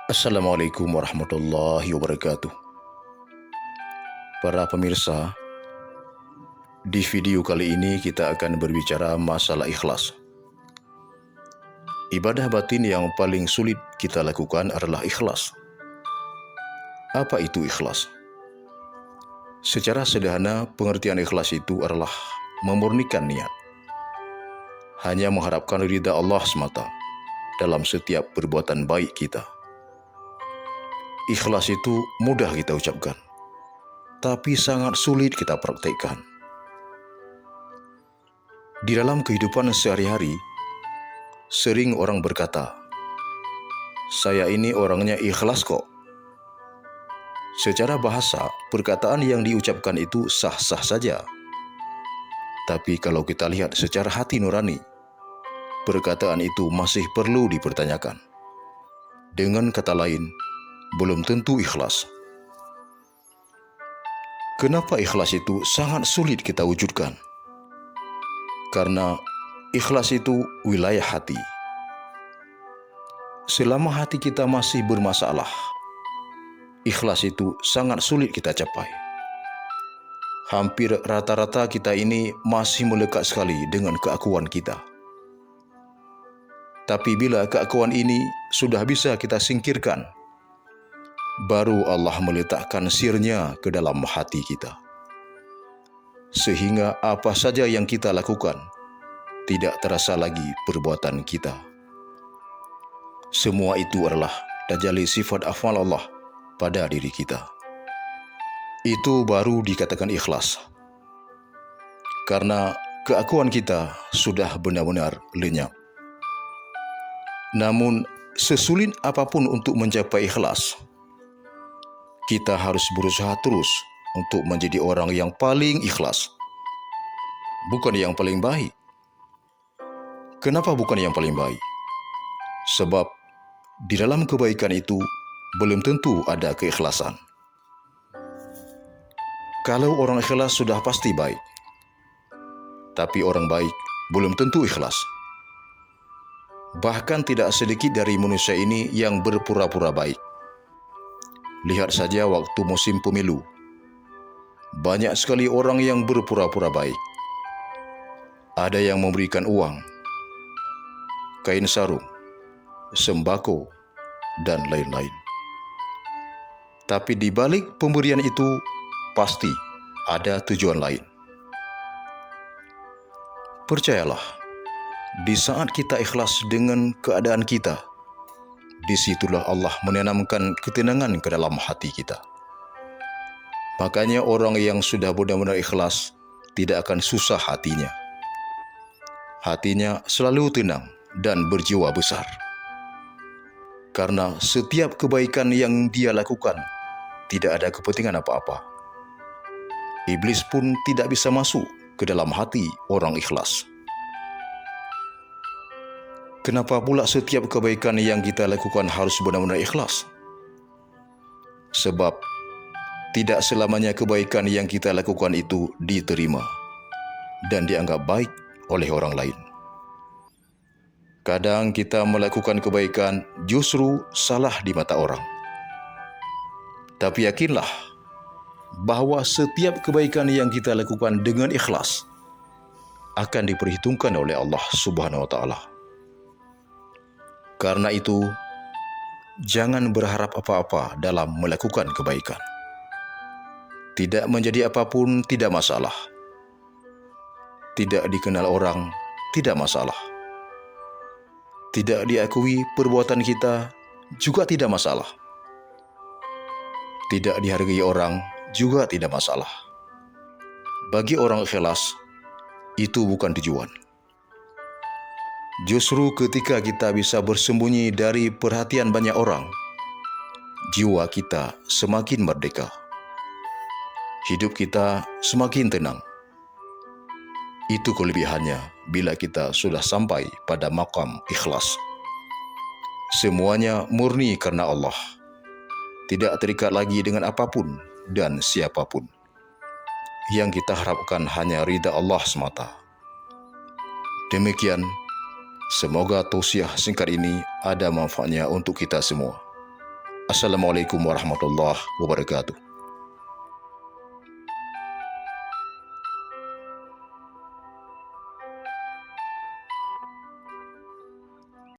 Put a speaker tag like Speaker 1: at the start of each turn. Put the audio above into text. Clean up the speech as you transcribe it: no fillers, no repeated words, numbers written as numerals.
Speaker 1: Assalamualaikum warahmatullahi wabarakatuh. Para pemirsa, di video kali ini kita akan berbicara masalah ikhlas. Ibadah batin yang paling sulit kita lakukan adalah ikhlas. Apa itu ikhlas? Secara sederhana, pengertian ikhlas itu adalah memurnikan niat, hanya mengharapkan ridha Allah semata dalam setiap perbuatan baik kita. Ikhlas itu mudah kita ucapkan, tapi sangat sulit kita praktekkan. Di dalam kehidupan sehari-hari, sering orang berkata, "Saya ini orangnya ikhlas kok." Secara bahasa, perkataan yang diucapkan itu sah-sah saja. Tapi kalau kita lihat secara hati nurani, perkataan itu masih perlu dipertanyakan. Dengan kata lain, belum tentu ikhlas. Kenapa ikhlas itu sangat sulit kita wujudkan? Karena ikhlas itu wilayah hati. Selama hati kita masih bermasalah, ikhlas itu sangat sulit kita capai. Hampir rata-rata kita ini masih melekat sekali dengan keakuan kita. Tapi bila keakuan ini sudah bisa kita singkirkan, baru Allah meletakkan sirnya ke dalam hati kita. Sehingga apa saja yang kita lakukan, tidak terasa lagi perbuatan kita. Semua itu adalah tajalli sifat afal Allah pada diri kita. Itu baru dikatakan ikhlas. Karena keakuan kita sudah benar-benar lenyap. Namun, sesulit apapun untuk mencapai ikhlas, kita harus berusaha terus untuk menjadi orang yang paling ikhlas, bukan yang paling baik. Kenapa bukan yang paling baik? Sebab di dalam kebaikan itu belum tentu ada keikhlasan. Kalau orang ikhlas sudah pasti baik, tapi orang baik belum tentu ikhlas. Bahkan tidak sedikit dari manusia ini yang berpura-pura baik. Lihat saja waktu musim pemilu. Banyak sekali orang yang berpura-pura baik. Ada yang memberikan uang, kain sarung, sembako, dan lain-lain. Tapi di balik pemberian itu pasti ada tujuan lain. Percayalah, di saat kita ikhlas dengan keadaan kita, disitulah Allah menanamkan ketenangan ke dalam hati kita. Makanya orang yang sudah benar-benar ikhlas tidak akan susah hatinya. Hatinya selalu tenang dan berjiwa besar. Karena setiap kebaikan yang dia lakukan tidak ada kepentingan apa-apa. Iblis pun tidak bisa masuk ke dalam hati orang ikhlas. Kenapa pula setiap kebaikan yang kita lakukan harus benar-benar ikhlas? Sebab tidak selamanya kebaikan yang kita lakukan itu diterima dan dianggap baik oleh orang lain. Kadang kita melakukan kebaikan justru salah di mata orang. Tapi yakinlah bahwa setiap kebaikan yang kita lakukan dengan ikhlas akan diperhitungkan oleh Allah Subhanahu wa Ta'ala. Karena itu, jangan berharap apa-apa dalam melakukan kebaikan. Tidak menjadi apapun tidak masalah. Tidak dikenal orang tidak masalah. Tidak diakui perbuatan kita juga tidak masalah. Tidak dihargai orang juga tidak masalah. Bagi orang ikhlas, itu bukan tujuan. Justru ketika kita bisa bersembunyi dari perhatian banyak orang, jiwa kita semakin merdeka. Hidup kita semakin tenang. Itu kelebihannya bila kita sudah sampai pada maqam ikhlas. Semuanya murni karena Allah. Tidak terikat lagi dengan apapun dan siapapun. Yang kita harapkan hanya ridha Allah semata. Demikian, semoga tausiah singkat ini ada manfaatnya untuk kita semua. Assalamualaikum warahmatullahi wabarakatuh.